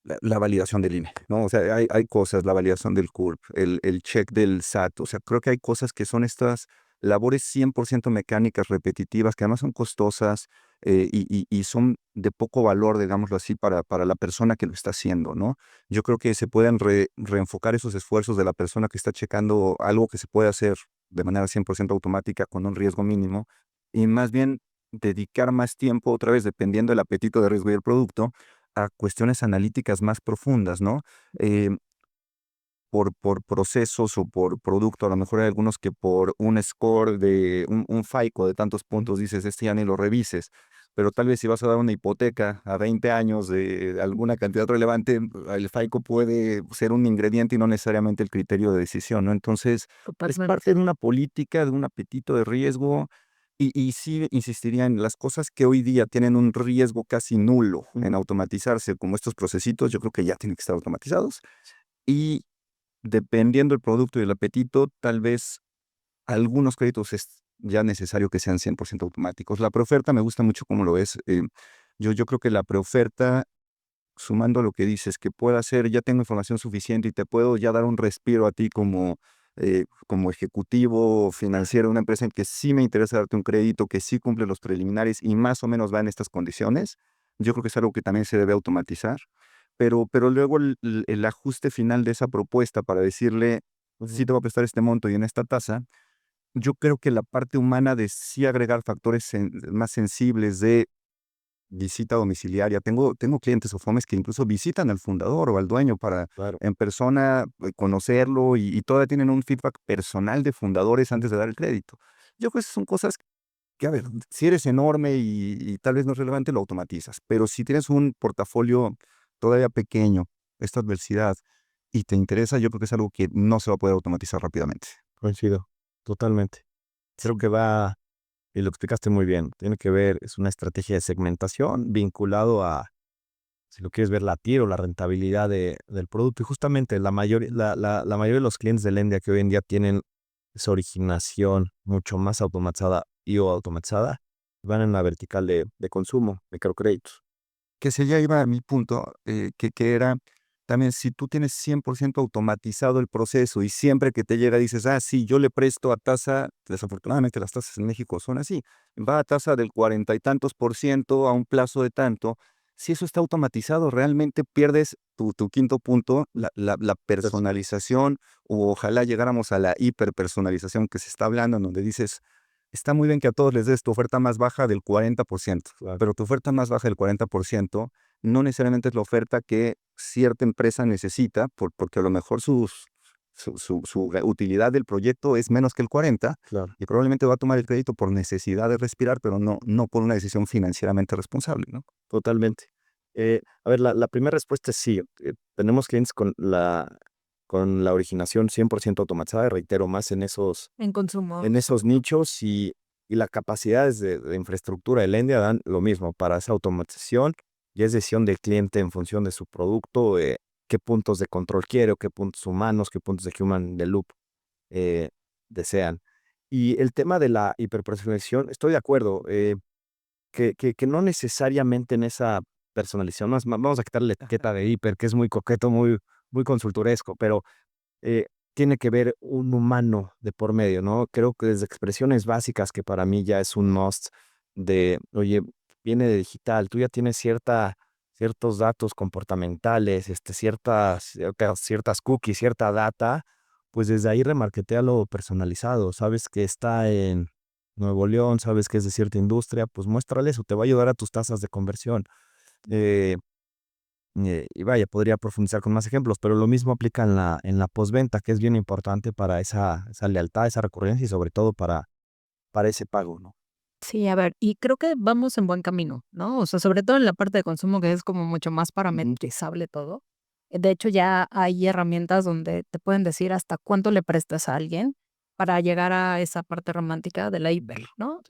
la validación del INE, ¿no? O sea, hay cosas, la validación del CURP, el check del SAT, o sea, creo que hay cosas que son estas labores 100% mecánicas, repetitivas, que además son costosas, y son de poco valor, digámoslo así, para la persona que lo está haciendo, ¿no? Yo creo que se pueden reenfocar esos esfuerzos de la persona que está checando algo que se puede hacer de manera 100% automática con un riesgo mínimo, y más bien dedicar más tiempo, otra vez dependiendo del apetito de riesgo y el producto, a cuestiones analíticas más profundas, ¿no? Eh, por procesos o por producto, a lo mejor hay algunos que por un score de un FICO de tantos puntos dices, este ya ni lo revises, pero tal vez si vas a dar una hipoteca a 20 años de alguna cantidad relevante, el FICO puede ser un ingrediente y no necesariamente el criterio de decisión, ¿no? Entonces, es Totalmente. parte de una política, de un apetito de riesgo. Y sí insistiría en las cosas que hoy día tienen un riesgo casi nulo en automatizarse, como estos procesitos, yo creo que ya tienen que estar automatizados. Y dependiendo del producto y el apetito, tal vez algunos créditos es ya necesario que sean 100% automáticos. La preoferta me gusta mucho cómo lo es. Yo creo que la preoferta, sumando a lo que dices, que pueda ser, ya tengo información suficiente y te puedo ya dar un respiro a ti como ejecutivo financiero de una empresa en que sí me interesa darte un crédito, que sí cumple los preliminares y más o menos va en estas condiciones. Yo creo que es algo que también se debe automatizar. Pero luego el ajuste final de esa propuesta para decirle, sí te voy a prestar este monto y en esta tasa, yo creo que la parte humana de sí agregar factores más sensibles de visita domiciliaria. Tengo clientes o FOMES que incluso visitan al fundador o al dueño para Claro. en persona conocerlo y todavía tienen un feedback personal de fundadores antes de dar el crédito. Yo creo que esas son cosas que, a ver, si eres enorme y tal vez no es relevante, lo automatizas. Pero si tienes un portafolio todavía pequeño, esta adversidad, y te interesa, yo creo que es algo que no se va a poder automatizar rápidamente. Coincido, totalmente. Creo que va, y lo explicaste muy bien, tiene que ver, es una estrategia de segmentación vinculado a, si lo quieres ver, la TIR o la rentabilidad del producto. Y justamente la mayoría de los clientes de Lendia que hoy en día tienen esa originación mucho más automatizada y o automatizada, van en la vertical de consumo, microcréditos. Que se ya iba a mi punto, que era también si tú tienes 100% automatizado el proceso y siempre que te llega dices, ah, sí, yo le presto a tasa, desafortunadamente las tasas en México son así, va a tasa del 40 y tantos por ciento a un plazo de tanto, si eso está automatizado, realmente pierdes tu quinto punto, la personalización, o ojalá llegáramos a la hiperpersonalización que se está hablando, en donde dices, está muy bien que a todos les des tu oferta más baja del 40%, Claro. pero tu oferta más baja del 40% no necesariamente es la oferta que cierta empresa necesita, porque a lo mejor su utilidad del proyecto es menos que el 40 Claro. y probablemente va a tomar el crédito por necesidad de respirar, pero no por una decisión financieramente responsable, ¿no? Totalmente. A ver, la primera respuesta es sí. Tenemos clientes con la originación 100% automatizada, y reitero, más En consumo. en esos nichos y las capacidades de infraestructura de Lendia dan lo mismo para esa automatización y es decisión del cliente en función de su producto, qué puntos de control quiere, o qué puntos humanos, qué puntos de human in the loop eh, desean. Y el tema de la hiperpersonalización, estoy de acuerdo. Que no necesariamente en esa personalización, vamos a quitarle la etiqueta de hiper, que es muy coqueto, muy consultoresco, pero tiene que ver un humano de por medio, ¿no? Creo que desde expresiones básicas, que para mí ya es un must, de, oye, viene de digital, tú ya tienes ciertos datos comportamentales, ciertas cookies, cierta data, pues desde ahí remarketea lo personalizado, sabes que está en Nuevo León, sabes que es de cierta industria, pues muéstrale eso, te va a ayudar a tus tasas de conversión. Eh, y vaya, podría profundizar con más ejemplos, pero lo mismo aplica en la postventa, que es bien importante para esa lealtad, esa recurrencia y sobre todo para ese pago, ¿no? Sí, a ver, y creo que vamos en buen camino, ¿no? O sea, sobre todo en la parte de consumo, que es como mucho más parametrizable todo. De hecho, ya hay herramientas donde te pueden decir hasta cuánto le prestas a alguien para llegar a esa parte romántica de la hiper, ¿no?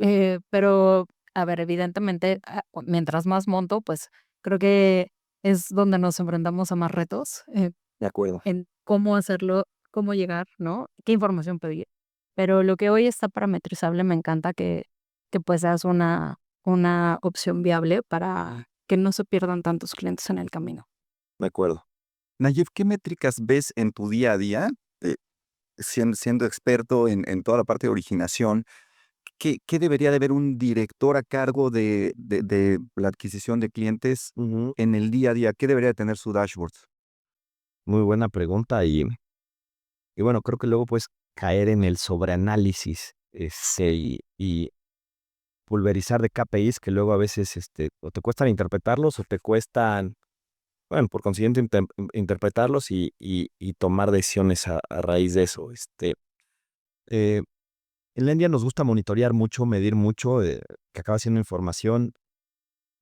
Pero, a ver, evidentemente, mientras más monto, pues creo que es donde nos enfrentamos a más retos, De acuerdo. en cómo hacerlo, cómo llegar, ¿no? Qué información pedir. Pero lo que hoy está parametrizable, me encanta que pues seas una opción viable para que no se pierdan tantos clientes en el camino. De acuerdo. Nayib, ¿qué métricas ves en tu día a día, eh, siendo experto en toda la parte de originación? ¿Qué debería de ver un director a cargo de la adquisición de clientes Ujú. en el día a día? ¿Qué debería de tener su dashboard? Muy buena pregunta y bueno, creo que luego puedes caer en el sobreanálisis y pulverizar de KPIs que luego a veces o te cuestan interpretarlos o te cuestan, bueno, por consiguiente interpretarlos y tomar decisiones a raíz de eso. Eh, en la India nos gusta monitorear mucho, medir mucho, que acaba siendo información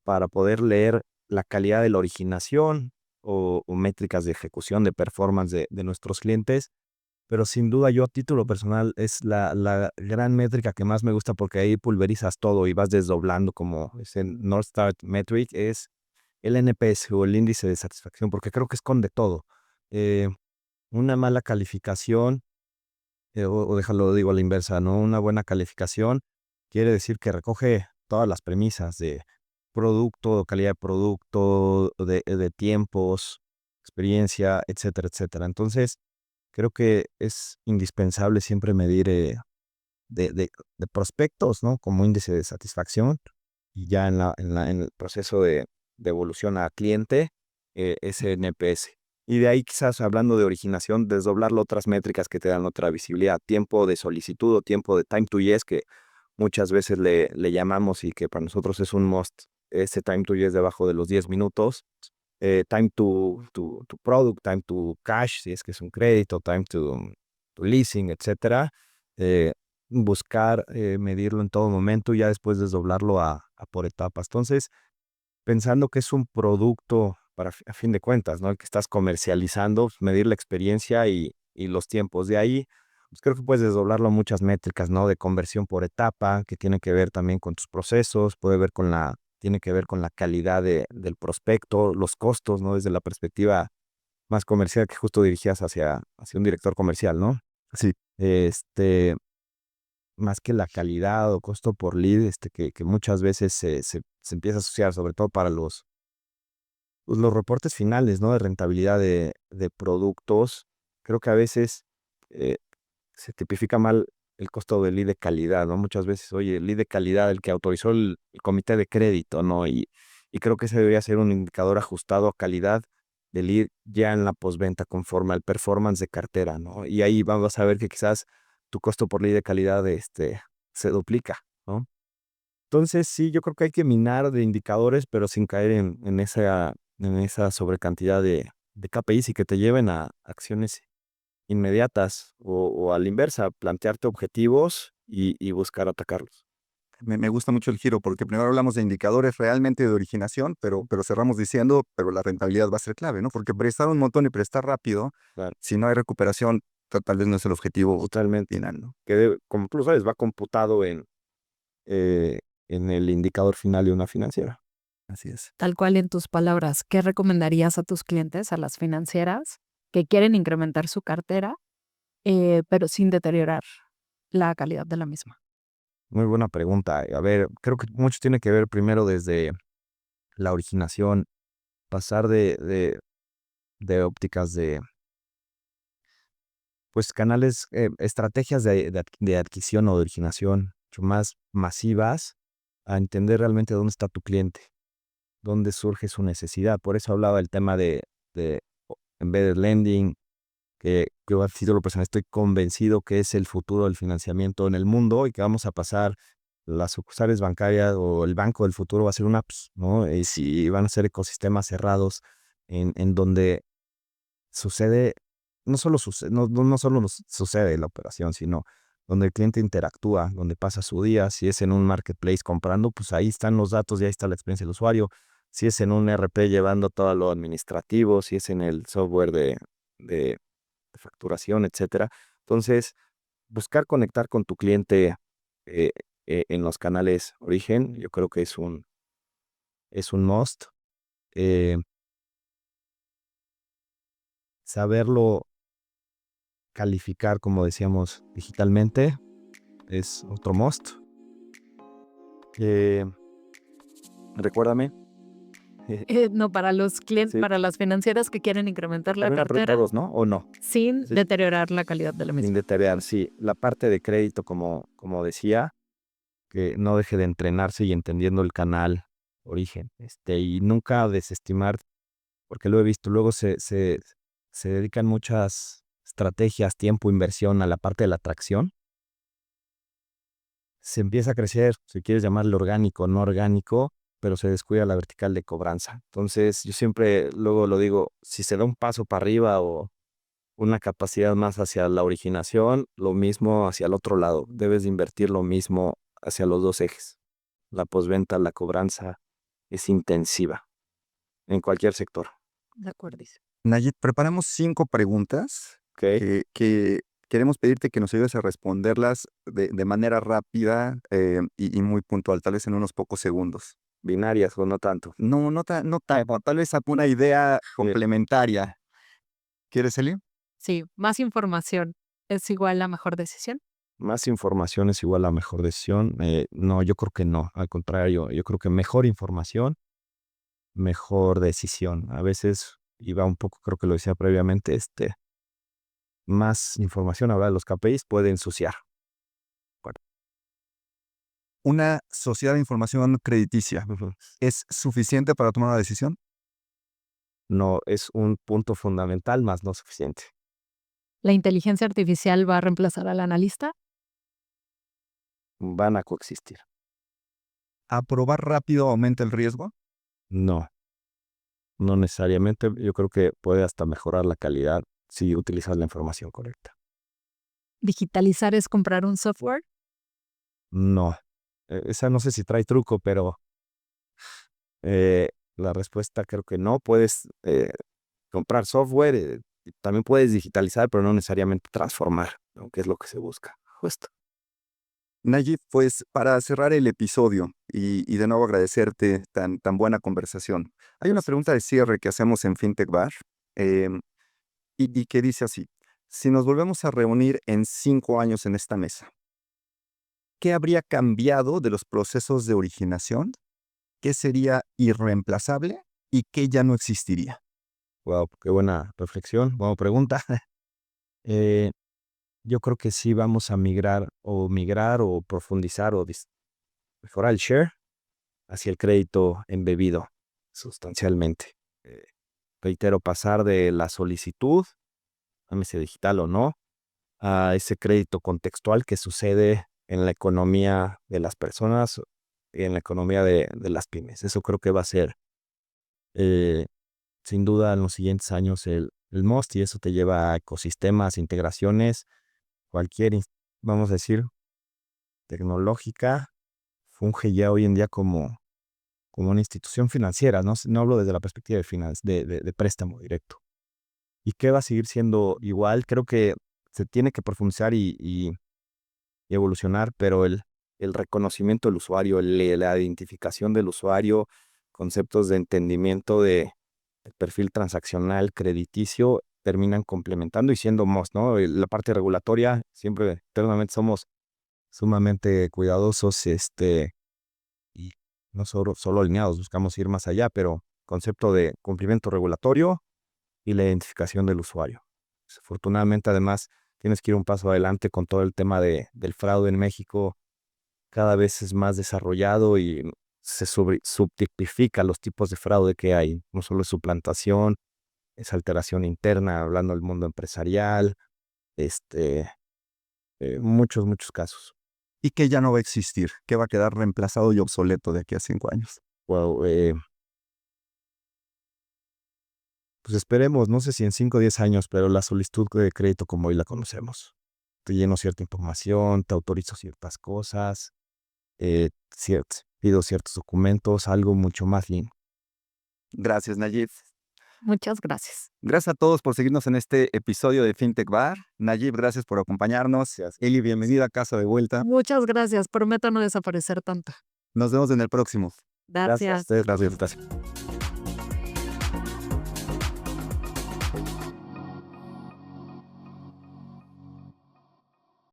para poder leer la calidad de la originación o métricas de ejecución, de performance de nuestros clientes. Pero sin duda yo a título personal es la gran métrica que más me gusta porque ahí pulverizas todo y vas desdoblando como ese North Star Metric, es el NPS o el índice de satisfacción, porque creo que esconde todo. Eh, una mala calificación, o déjalo digo a la inversa, ¿no? Una buena calificación quiere decir que recoge todas las premisas de producto, calidad de producto, de tiempos, experiencia, etcétera, etcétera. Entonces, creo que es indispensable siempre medir de, de- de prospectos, ¿no? Como índice de satisfacción y ya en el proceso de evolución a cliente, ese NPS. Y de ahí quizás hablando de originación, desdoblarlo a otras métricas que te dan otra visibilidad. Tiempo de solicitud o tiempo de time to yes, que muchas veces le llamamos y que para nosotros es un must. Ese time to yes debajo de los 10 minutos. Time to product, time to cash, si es que es un crédito, time to leasing, etcétera. Eh, buscar medirlo en todo momento y ya después desdoblarlo a por etapas. Entonces, pensando que es un producto a fin de cuentas, ¿no? El que estás comercializando, pues, medir la experiencia y los tiempos. De ahí, pues creo que puedes desdoblarlo a muchas métricas, ¿no? De conversión por etapa, que tiene que ver también con tus procesos, tiene que ver con la calidad del prospecto, los costos, ¿no? Desde la perspectiva más comercial que justo dirigías hacia un director comercial, ¿no? Sí. Este, más que la calidad o costo por lead, que muchas veces se empieza a asociar, sobre todo para los reportes finales, ¿no? De rentabilidad de productos. Creo que a veces eh, se tipifica mal el costo del lead de calidad, ¿no? Muchas veces, oye, el lead de calidad, el que autorizó el comité de crédito, ¿no? Y creo que ese debería ser un indicador ajustado a calidad del lead ya en la postventa conforme al performance de cartera, ¿no? Y ahí vamos a ver que quizás tu costo por lead de calidad se duplica, ¿no? Entonces, sí, yo creo que hay que minar de indicadores, pero sin caer en esa sobrecantidad de KPIs y que te lleven a acciones inmediatas o a la inversa, plantearte objetivos y buscar atacarlos. Me gusta mucho el giro porque primero hablamos de indicadores realmente de originación, pero cerramos diciendo, pero la rentabilidad va a ser clave, ¿no? Porque prestar un montón y prestar rápido, Claro, si no hay recuperación, tal vez no es el objetivo totalmente. final, ¿no? Como tú lo sabes, va computado eh, en el indicador final de una financiera. Así es. Tal cual en tus palabras, ¿qué recomendarías a tus clientes, a las financieras, que quieren incrementar su cartera, pero sin deteriorar la calidad de la misma? Muy buena pregunta. A ver, creo que mucho tiene que ver primero desde la originación, pasar de ópticas pues canales, estrategias de adquisición o de originación mucho más masivas, a entender realmente dónde está tu cliente, dónde surge su necesidad. Por eso hablaba del tema de embedded lending, que yo a título personal estoy convencido que es el futuro del financiamiento en el mundo y que vamos a pasar las sucursales bancarias o el banco del futuro va a ser una apps, ¿no? Y si van a ser ecosistemas cerrados en donde sucede, no solo sucede la operación, sino donde el cliente interactúa, donde pasa su día. Si es en un marketplace comprando, pues ahí están los datos y ahí está la experiencia del usuario. Si es en un ERP llevando todo lo administrativo, si es en el software de facturación, etcétera. Entonces, buscar conectar con tu cliente eh, en los canales origen, yo creo que es un must. Eh, Saberlo calificar, como decíamos, digitalmente es otro must. Eh, Recuérdame. No, para los clientes, Sí, para las financieras que quieren incrementar la también para cartera todos, ¿no? ¿O no? sin Sí, deteriorar la calidad de la sin misma. deteriorar, sí. La parte de crédito, como decía, que no deje de entrenarse y entendiendo el canal origen. Y nunca desestimar, porque lo he visto, luego se dedican muchas estrategias, tiempo, inversión a la parte de la atracción. Se empieza a crecer, si quieres llamarlo orgánico, no orgánico, pero se descuida la vertical de cobranza. Entonces, yo siempre luego lo digo, si se da un paso para arriba o una capacidad más hacia la originación, lo mismo hacia el otro lado. Debes de invertir lo mismo hacia los dos ejes. La postventa, la cobranza es intensiva en cualquier sector. De acuerdo. Nayit, preparamos 5 preguntas ¿Ok? que queremos pedirte que nos ayudes a responderlas de manera rápida y muy puntual, tal vez en unos pocos segundos. Binarias o no tanto. No tanto, tal vez alguna idea complementaria. ¿Quieres, Eli? Sí, más información es igual a mejor decisión. Más información es igual a mejor decisión. No, yo creo que no. Al contrario, yo creo que mejor información, mejor decisión. A veces, y va un poco, creo que lo decía previamente, más información ahora de los KPIs puede ensuciar. ¿Una sociedad de información crediticia Ujú. es suficiente para tomar una decisión? No, es un punto fundamental, más no suficiente. ¿La inteligencia artificial va a reemplazar al analista? Van a coexistir. ¿Aprobar rápido aumenta el riesgo? No, no necesariamente. Yo creo que puede hasta mejorar la calidad si utilizas la información correcta. ¿Digitalizar es comprar un software? No, esa no sé si trae truco, pero la respuesta creo que no. Puedes comprar software, y también puedes digitalizar, pero no necesariamente transformar, ¿no? Que es lo que se busca. Justo. Nayib, pues para cerrar el episodio y de nuevo agradecerte tan buena conversación, hay una pregunta de cierre que hacemos en FinTech Bar em, y que dice así, si nos volvemos a reunir en 5 años en esta mesa, ¿Qué habría cambiado de los procesos de originación? ¿Qué sería irreemplazable y qué ya no existiría? Wow, qué buena reflexión, buena pregunta. Eh, yo creo que sí vamos a migrar o profundizar o mejorar el share hacia el crédito embebido sustancialmente. Eh, Reitero, pasar de la solicitud, llámese digital o no, a ese crédito contextual que sucede en la economía de las personas y en la economía de las pymes. Eso creo que va a ser, eh, sin duda, en los siguientes años el must, y eso te lleva a ecosistemas, integraciones, cualquier, vamos a decir, tecnológica, funge ya hoy en día como una institución financiera, no, no hablo desde la perspectiva de préstamo directo. ¿Y qué va a seguir siendo igual? Creo que se tiene que profundizar y evolucionar, pero el reconocimiento del usuario, la identificación del usuario, conceptos de entendimiento del perfil transaccional, crediticio, terminan complementando y siendo must, ¿no? La parte regulatoria, siempre, eternamente somos sumamente cuidadosos, y no solo alineados, buscamos ir más allá, pero concepto de cumplimiento regulatorio y la identificación del usuario. Afortunadamente, además, tienes que ir un paso adelante con todo el tema del fraude en México. Cada vez es más desarrollado y se subtipifica los tipos de fraude que hay. No solo es suplantación, es alteración interna, hablando del mundo empresarial, muchos casos. ¿Y qué ya no va a existir? ¿Qué va a quedar reemplazado y obsoleto de aquí a 5 años? Wow, pues esperemos, no sé si en 5 o 10 años, pero la solicitud de crédito como hoy la conocemos. Te lleno cierta información, te autorizo ciertas cosas, pido ciertos documentos, algo mucho más lindo. Gracias, Nayib. Muchas gracias. Gracias a todos por seguirnos en este episodio de FinTech Bar. Nayib, gracias por acompañarnos. Eli, bienvenida a casa de vuelta. Muchas gracias. Prometo no desaparecer tanto. Nos vemos en el próximo. Gracias. Gracias. Gracias.